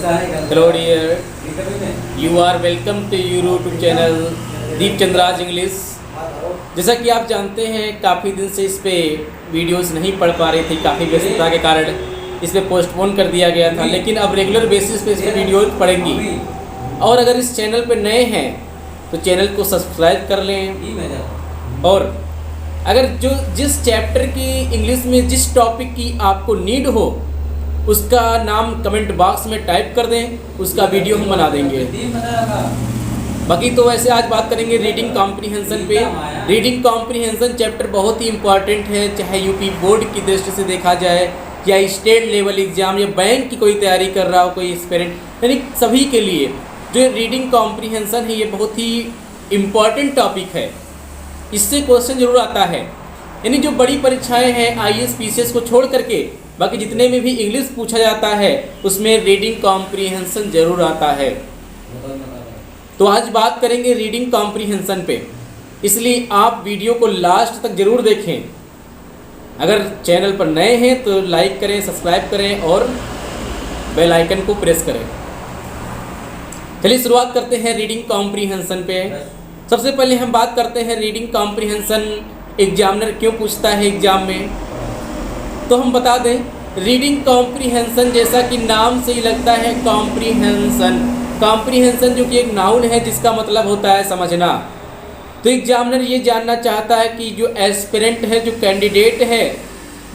Hello dear, you are welcome to your YouTube channel Deep Chandraj English. जैसा कि आप जानते हैं काफ़ी दिन से इस पे वीडियोस नहीं पढ़ पा रही थी, काफ़ी व्यस्तता के कारण इस पे पोस्टपोन कर दिया गया था, लेकिन अब रेगुलर बेसिस पे इस पे वीडियोस पड़ेंगी। और अगर इस चैनल पे नए हैं तो चैनल को सब्सक्राइब कर लें, और अगर जिस चैप्टर की इंग्लिश में जिस टॉपिक की आपको नीड हो उसका नाम कमेंट बॉक्स में टाइप कर दें, उसका वीडियो हम बना देंगे। बाकी तो वैसे आज बात करेंगे रीडिंग कॉम्प्रीहेंशन पे। रीडिंग कॉम्प्रीहेंशन चैप्टर बहुत ही इंपॉर्टेंट है, चाहे यूपी बोर्ड की दृष्टि से देखा जाए या स्टेट लेवल एग्जाम या बैंक की कोई तैयारी कर रहा हो कोई एस्पिरेंट, यानी सभी के लिए जो रीडिंग कॉम्प्रीहेंशन है ये बहुत ही इम्पॉर्टेंट टॉपिक है। इससे क्वेश्चन जरूर आता है, यानी जो बड़ी परीक्षाएं हैं IAS PCS को छोड़ करके बाकी जितने में भी इंग्लिश पूछा जाता है उसमें रीडिंग कॉम्प्रीहेंशन जरूर आता है। तो आज बात करेंगे रीडिंग कॉम्प्रीहेंशन पे, इसलिए आप वीडियो को लास्ट तक जरूर देखें। अगर चैनल पर नए हैं तो लाइक करें, सब्सक्राइब करें और बेल आइकन को प्रेस करें। चलिए शुरुआत करते हैं रीडिंग कॉम्प्रीहेंशन पे। सबसे पहले हम बात करते हैं रीडिंग कॉम्प्रीहेंशन एग्जामिनर क्यों पूछता है एग्जाम में। तो हम बता दें, रीडिंग कॉम्प्रीहेंशन जैसा कि नाम से ही लगता है कॉम्प्रीहेंशन, कॉम्प्रीहेंशन जो कि एक नाउन है जिसका मतलब होता है समझना। तो एग्जामिनर ये जानना चाहता है कि जो एस्पिरेंट है, जो कैंडिडेट है,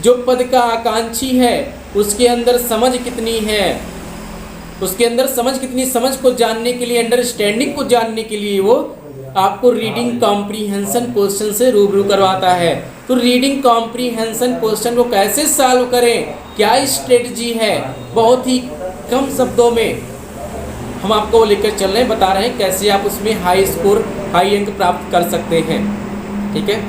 जो पद का आकांक्षी है, उसके अंदर समझ कितनी है, उसके अंदर समझ कितनी, समझ को जानने के लिए, अंडरस्टैंडिंग को जानने के लिए वो आपको रीडिंग कॉम्प्रीहेंशन क्वेश्चन से रूबरू करवाता है। तो रीडिंग कॉम्प्रीहेंशन क्वेश्चन को कैसे सॉल्व करें, क्या स्ट्रेटजी है, बहुत ही कम शब्दों में हम आपको लेकर चल रहे हैं, बता रहे हैं कैसे आप उसमें हाई स्कोर, हाई अंक प्राप्त कर सकते हैं। ठीक है,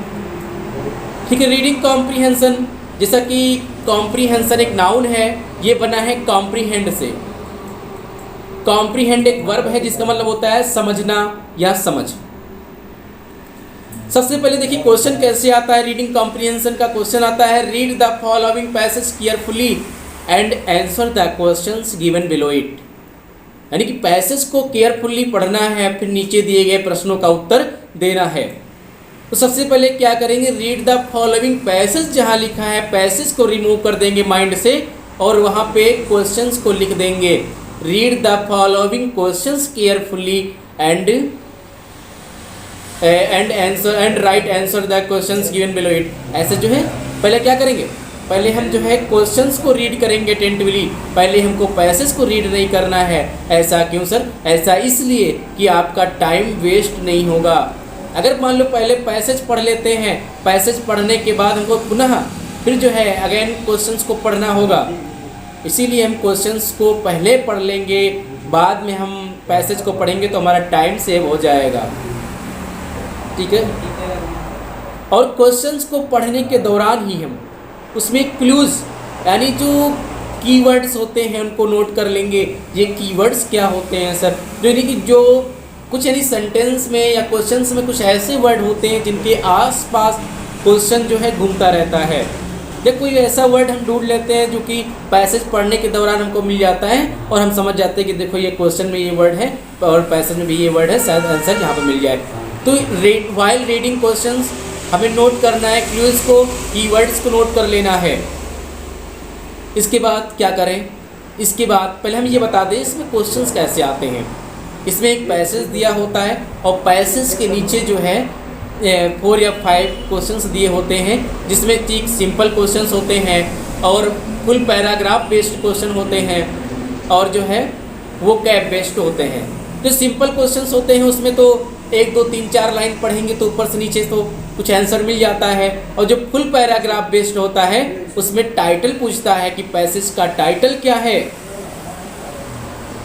ठीक है। रीडिंग कॉम्प्रीहेंशन, जैसा कि कॉम्प्रीहेंशन एक नाउन है, ये बना है कॉम्प्रीहेंड से। कॉम्प्रीहेंड एक वर्ब है जिसका मतलब होता है समझना या समझ। सबसे पहले देखिए क्वेश्चन कैसे आता है। रीडिंग कॉम्प्रीहेंशन का क्वेश्चन आता है, read the following passage carefully and answer the questions given below it. यानी कि पैसेज को केयरफुली पढ़ना है, फिर नीचे दिए गए प्रश्नों का उत्तर देना है। तो सबसे पहले क्या करेंगे, रीड द फॉलोइंग पैसेज, जहां लिखा है पैसेज को रिमूव कर देंगे माइंड से और वहां पे क्वेश्चंस को लिख देंगे। Read the following questions carefully and answer and right answer the questions given below it. ऐसे जो है पहले क्या करेंगे, पहले हम जो है क्वेश्चंस को रीड करेंगे अटेंटिवली, पहले हमको पैसेज को रीड नहीं करना है। ऐसा क्यों सर? ऐसा इसलिए कि आपका टाइम वेस्ट नहीं होगा। अगर मान लो पहले पैसेज पढ़ लेते हैं, पैसेज पढ़ने के बाद हमको पुनः फिर जो है अगेन क्वेश्चंस को पढ़ना होगा, इसीलिए हम क्वेश्चंस को पहले पढ़ लेंगे, बाद में हम पैसेज को पढ़ेंगे तो हमारा टाइम सेव हो जाएगा। ठीक है। और क्वेश्चंस को पढ़ने के दौरान ही हम उसमें क्लूज, यानी जो कीवर्ड्स होते हैं उनको नोट कर लेंगे। ये कीवर्ड्स क्या होते हैं सर? जो यानी कि जो कुछ यानी सेंटेंस में या क्वेश्चंस में कुछ ऐसे वर्ड होते हैं जिनके आसपास क्वेश्चन जो है घूमता रहता है, या कोई ऐसा वर्ड हम ढूंढ लेते हैं जो कि पैसेज पढ़ने के दौरान हमको मिल जाता है और हम समझ जाते हैं कि देखो ये क्वेश्चन में ये वर्ड है और पैसेज में भी ये वर्ड है, शायद आंसर यहाँ पर मिल जाए। तो वाइल रीडिंग क्वेश्चंस हमें नोट करना है, क्लूज को, कीवर्ड्स को नोट कर लेना है। इसके बाद क्या करें, इसके बाद पहले हम ये बता दें इसमें क्वेश्चंस कैसे आते हैं। इसमें एक पैसेज दिया होता है और पैसेज के नीचे जो है 4 या 5 क्वेश्चंस दिए होते हैं, जिसमें 3 सिंपल क्वेश्चंस होते हैं और फुल पैराग्राफ बेस्ड क्वेश्चन होते हैं और जो है वो कैप बेस्ड होते हैं। जो सिंपल क्वेश्चंस होते हैं उसमें तो 1 2 3 4 लाइन पढ़ेंगे तो ऊपर से नीचे तो कुछ आंसर मिल जाता है, और जो फुल पैराग्राफ बेस्ड होता है उसमें टाइटल पूछता है कि पैसेज का टाइटल क्या है,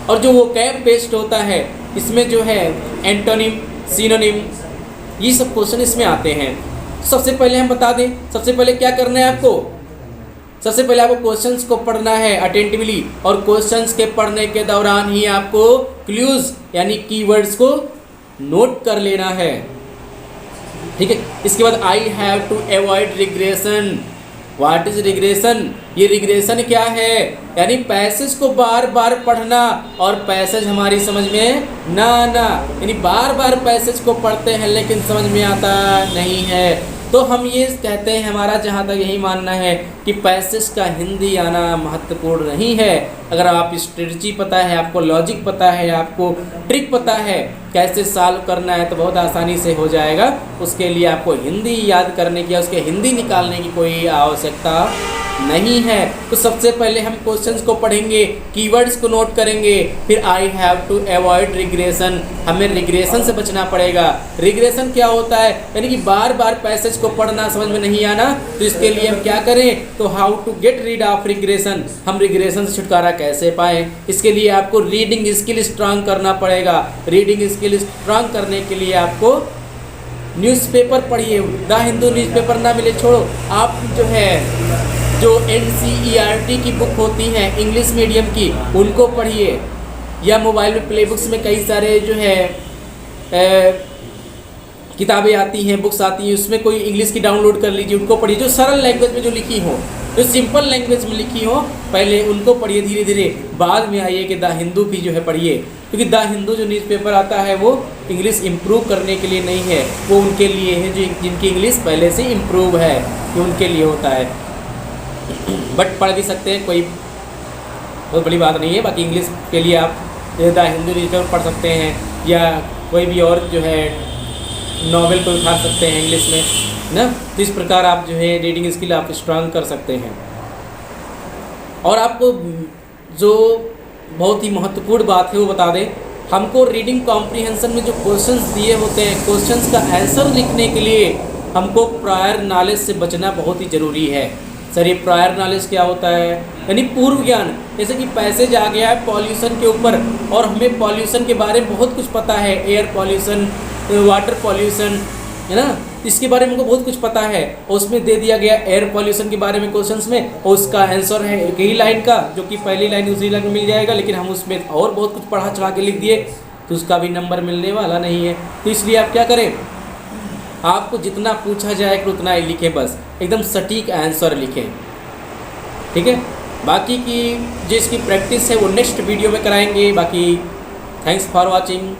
और जो वो कैप बेस्ड होता है इसमें जो है एंटोनिम, सिनोनिम, ये सब क्वेश्चन इसमें आते हैं। सबसे पहले हम बता दें, सबसे पहले क्या करना है आपको, सबसे पहले आपको क्वेश्चंस को पढ़ना है अटेंटिवली, और क्वेश्चंस के पढ़ने के दौरान ही आपको क्लूज यानी कीवर्ड्स को नोट कर लेना है। ठीक है। इसके बाद I have to avoid regression, what is regression? ये रिग्रेशन क्या है? यानी पैसेज को बार बार पढ़ना और पैसेज हमारी समझ में ना आना, यानी बार बार पैसेज को पढ़ते हैं लेकिन समझ में आता नहीं है। तो हम ये कहते हैं, हमारा जहाँ तक यही मानना है कि पैसेज का हिंदी आना महत्वपूर्ण नहीं है। अगर आप स्ट्रेटजी पता है, आपको लॉजिक पता है, आपको ट्रिक पता है कैसे सॉल्व करना है तो बहुत आसानी से हो जाएगा। उसके लिए आपको हिंदी याद करने की या उसके हिंदी निकालने की कोई आवश्यकता नहीं है। तो सबसे पहले हम क्वेश्चंस को पढ़ेंगे, कीवर्ड्स को नोट करेंगे, फिर I have to avoid regression, हमें रिग्रेशन से बचना पड़ेगा। रिग्रेशन क्या होता है? यानी कि बार बार पैसेज को पढ़ना, समझ में नहीं आना, तो इसके लिए हम क्या करें? तो how to get rid of regression, हम रिग्रेशन से छुटकारा कैसे पाएँ? इसके लिए आपको रीडिंग स्किल स्ट्रांग करना पड़ेगा। रीडिंग स्किल स्ट्रांग करने के लिए आपको न्यूज़पेपर पढ़िए। द हिंदू न्यूज़पेपर ना मिले छोड़ो, आप जो NCERT की बुक होती हैं इंग्लिश मीडियम की, उनको पढ़िए, या मोबाइल में प्ले बुक्स में कई सारे किताबें आती हैं, बुक्स आती हैं, उसमें कोई इंग्लिश की डाउनलोड कर लीजिए, उनको पढ़िए, जो सरल लैंग्वेज में जो लिखी हो, जो सिंपल लैंग्वेज में लिखी हो, पहले उनको पढ़िए धीरे धीरे, बाद में आइए कि द हिंदू भी पढ़िए। क्योंकि द हिंदू जो न्यूज़पेपर आता है वो इंग्लिश इम्प्रूव करने के लिए नहीं है, वो उनके लिए है जिनकी इंग्लिश पहले से इम्प्रूव है, ये उनके लिए होता है। बट पढ़ भी सकते हैं, कोई बहुत बड़ी बात नहीं है। बाकी इंग्लिश के लिए आप द हिंदू न्यूज़पेपर पढ़ सकते हैं, या कोई भी और नॉवेल को उठा सकते हैं इंग्लिश में ना। तो इस प्रकार आप रीडिंग स्किल आप स्ट्रांग कर सकते हैं। और आपको जो बहुत ही महत्वपूर्ण बात है वो बता दें, हमको रीडिंग कॉम्प्रीहेंशन में जो क्वेश्चंस दिए होते हैं, क्वेश्चंस का आंसर लिखने के लिए हमको प्रायर नॉलेज से बचना बहुत ही ज़रूरी है। सर, ये प्रायर नॉलेज क्या होता है? यानी पूर्व ज्ञान। जैसे कि पैसेज आ गया है पॉल्यूशन के ऊपर, और हमें पॉल्यूशन के बारे में बहुत कुछ पता है, एयर पॉल्यूशन, वाटर पॉल्यूशन, है ना, इसके बारे में हमको बहुत कुछ पता है। और उसमें दे दिया गया एयर पॉल्यूशन के बारे में क्वेश्चंस में, और उसका आंसर है एक ही लाइन का, जो कि पहली लाइन दूसरी लाइन में मिल जाएगा, लेकिन हम उसमें और बहुत कुछ पढ़ा चढ़ा के लिख दिए तो उसका भी नंबर मिलने वाला नहीं है। तो इसलिए आप क्या करें, आपको जितना पूछा जाए उतना ही लिखें, बस एकदम सटीक आंसर लिखें, ठीक है। बाकी की जिसकी प्रैक्टिस है वो नेक्स्ट वीडियो में कराएंगे। बाकी थैंक्स फॉर वॉचिंग।